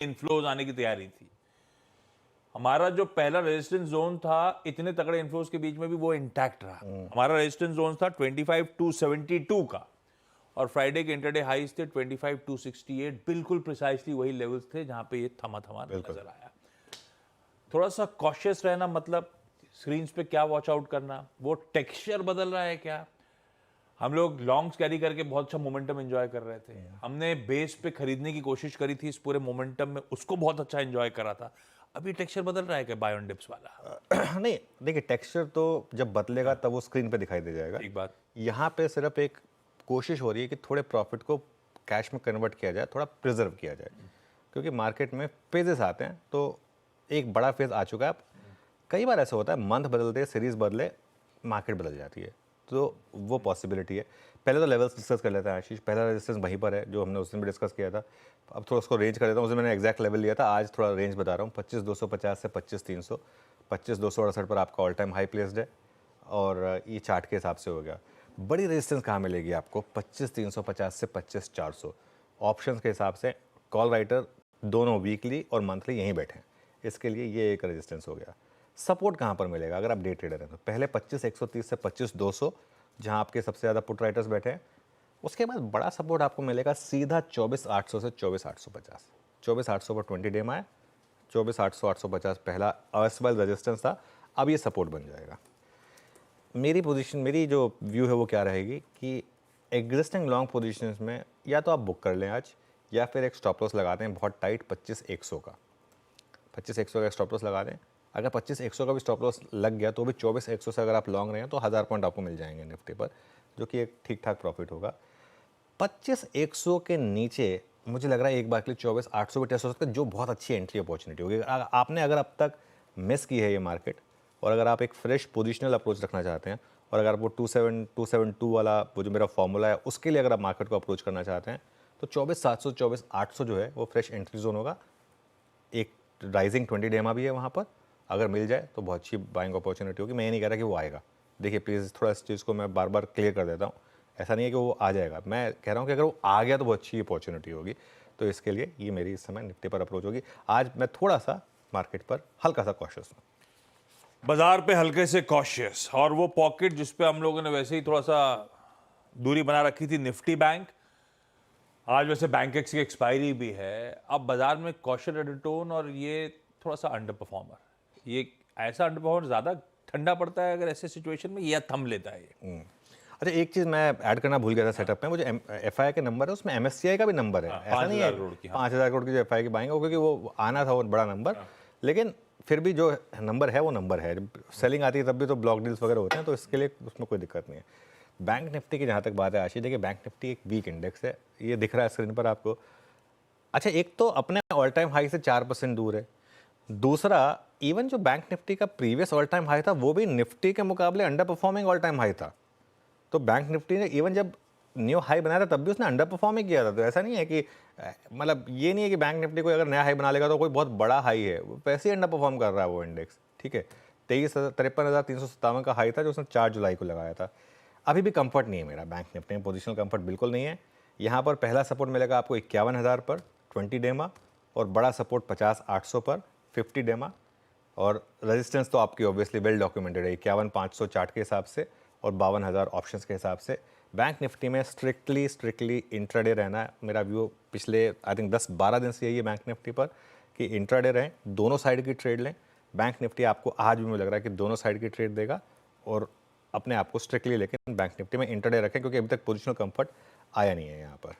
Inflows आने की तैयारी थी। हमारा जो पहला रेजिस्टेंस जोन था, इतने तगड़े इन्फ्लोज के बीच में भी वो इंटैक्ट रहा। हमारा रेजिस्टेंस जोन था 25,272 का, और फ्राइडे के इंटरडे हाईज थे 25,268। बिल्कुल प्रिसाइसली वही लेवल्स थे जहां पे ये थमा थमा नजर आया। थोड़ा सा कॉशियस रहना, मतलब स्क्रीन पे क्या वॉच आउट करना, वो टेक्सचर बदल रहा है क्या। हम लोग लॉन्ग्स कैरी करके बहुत अच्छा मोमेंटम एंजॉय कर रहे थे। हमने बेस पे खरीदने की कोशिश करी थी इस पूरे मोमेंटम में, उसको बहुत अच्छा एंजॉय करा था। अभी टेक्सचर बदल रहा है क्या बाय ऑन डिप्स वाला? नहीं, देखिए टेक्सचर तो जब बदलेगा तब वो स्क्रीन पे दिखाई दे जाएगा। एक बात, यहाँ पे सिर्फ एक कोशिश हो रही है कि थोड़े प्रॉफिट को कैश में कन्वर्ट किया जाए, थोड़ा प्रिजर्व किया जाए, क्योंकि मार्केट में फेजेस आते हैं। तो एक बड़ा फेज आ चुका है। कई बार ऐसा होता है, मंथ बदलते, सीरीज बदले, मार्केट बदल जाती है, तो वो पॉसिबिलिटी है। पहले तो लेवल्स डिस्कस कर लेते हैं आशीष। पहला रेजिस्टेंस वहीं पर है जो हमने उस दिन भी डिस्कस किया था। अब थोड़ा उसको रेंज कर देता हूँ। उस दिन मैंने एग्जैक्ट लेवल लिया था, आज थोड़ा रेंज बता रहा हूँ। 25,250 से 25,300। 25,268 पर आपका ऑल टाइम हाई प्लेस्ड है, और ये चार्ट के हिसाब से हो गया। बड़ी रेजिस्टेंस कहाँ मिलेगी आपको? 25,350 से 25,400। ऑप्शन के हिसाब से कॉल राइटर दोनों वीकली और मंथली यहीं बैठे हैं, इसके लिए ये एक रेजिस्टेंस हो गया। सपोर्ट कहाँ पर मिलेगा अगर आप डे ट्रेडर हैं? तो पहले 25,130 से 25,200, जहाँ आपके सबसे ज़्यादा पुट राइटर्स बैठे हैं। उसके बाद बड़ा सपोर्ट आपको मिलेगा सीधा 24,800 से 24,850। 24,800 पर 20 डे में आया। 24,800 850 पहला अर्सवाइल रेजिस्टेंस था, अब ये सपोर्ट बन जाएगा। मेरी पोजीशन, मेरी जो व्यू है वो क्या रहेगी कि एग्जिस्टिंग लॉन्ग पोजीशंस में या तो आप बुक कर लें आज, या फिर एक स्टॉप लॉस लगा दें बहुत टाइट 25,100 का। 25,100 का स्टॉप लॉस लगा दें। अगर 25,100 का भी स्टॉप लॉस लग गया तो भी 24,100 से अगर आप लॉन्ग रहे हैं तो 1000 पॉइंट आपको मिल जाएंगे निफ्टी पर, जो कि एक ठीक ठाक प्रॉफिट होगा। 25,100 के नीचे मुझे लग रहा है एक बार के लिए 24,800 भी टेस्ट हो सकता है, जो बहुत अच्छी एंट्री अपॉर्चुनिटी होगी। आपने अगर अब तक मिस की है ये मार्केट, और अगर आप एक फ्रेश पोजिशनल अप्रोच रखना चाहते हैं, और अगर आप वो 272 वाला वो जो मेरा फॉर्मूला है उसके लिए अगर आप मार्केट को अप्रोच करना चाहते हैं, तो 24,700 24,800 जो है वो फ्रेश एंट्री जोन होगा। एक राइजिंग 20 डेमा भी है वहाँ पर, अगर मिल जाए तो बहुत अच्छी बाइंग अपॉर्चुनिटी होगी। मैं ये नहीं कह रहा कि वो आएगा। देखिए प्लीज़ थोड़ा इस चीज़ को मैं बार बार क्लियर कर देता हूँ। ऐसा नहीं है कि वो आ जाएगा, मैं कह रहा हूँ कि अगर वो आ गया तो बहुत अच्छी अपॉर्चुनिटी होगी। तो इसके लिए ये मेरी इस समय निफ्टी पर अप्रोच होगी। आज मैं थोड़ा सा मार्केट पर हल्का सा कॉशियस हूँ, बाजार पे हल्के से कॉशियस। और वो पॉकेट जिसपे हम लोगों ने वैसे ही थोड़ा सा दूरी बना रखी थी, निफ्टी बैंक, आज वैसे बैंक एक्स की एक्सपायरी भी है। अब बाजार में कॉशियस एडिटोन, और ये थोड़ा सा अंडर परफॉर्मर, ये ऐसा अंडर परफॉर्मर ज्यादा ठंडा पड़ता है अगर ऐसे सिचुएशन में, या थम लेता है ये। अच्छा एक चीज़ मैं ऐड करना भूल गया था सेटअप में, वो जो एफआई के नंबर है उसमें एमएससीआई का भी नंबर है। ऐसा नहीं है 5,000 करोड़ की। 5,000 करोड़ की जो एफआई की बाइंग है, क्योंकि वो आना था वो बड़ा नंबर। लेकिन फिर भी जो नंबर है वो नंबर है। सेलिंग आती है तब भी तो ब्लॉक डील्स वगैरह होते हैं, तो इसके लिए उसमें कोई दिक्कत नहीं है। बैंक निफ्टी की जहाँ तक बात है आशीष, देखिए बैंक निफ्टी एक वीक इंडेक्स है, ये दिख रहा है स्क्रीन पर आपको। अच्छा एक तो अपने ऑल टाइम हाई से 4% दूर है। दूसरा, इवन जो बैंक निफ्टी का प्रीवियस ऑल टाइम हाई था वो भी निफ्टी के मुकाबले under performing all time high था। तो बैंक निफ्टी ने इवन जब न्यू हाई बनाया था तब भी उसने अंडर परफॉर्म ही किया था। तो ऐसा नहीं है कि मतलब ये नहीं है कि बैंक निफ्टी कोई अगर नया हाई बना लेगा तो कोई बहुत बड़ा हाई है, वो वैसे ही अंडर परफॉर्म कर रहा है वो इंडेक्स। ठीक है, 53,357 का हाई था जो उसने 4 जुलाई को लगाया था। अभी भी कंफर्ट नहीं है मेरा बैंक निफ्टी में, पोजिशनल कंफर्ट बिल्कुल नहीं है। यहाँ पर पहला सपोर्ट मिलेगा आपको 51,000 पर 20 डेमा, और बड़ा सपोर्ट 50,800 पर 50 डेमा, और रेजिस्टेंस तो आपकी ऑब्वियसली वेल डॉक्यूमेंटेड है 51,500 चार्ट के हिसाब से और 52,000 ऑप्शंस के हिसाब से। बैंक निफ्टी में स्ट्रिक्टली इंट्राडे रहना है मेरा व्यू। पिछले आई थिंक 10-12 दिन से यही है बैंक निफ्टी पर कि इंट्राडे रहें, दोनों साइड की ट्रेड लें। बैंक निफ्टी आपको आज भी मुझे लग रहा है कि दोनों साइड की ट्रेड देगा, और अपने आप को स्ट्रिक्टली लेकिन बैंक निफ्टी में इंट्राडे रखें, क्योंकि अभी तक पोजिशनल कंफर्ट आया नहीं है यहाँ पर।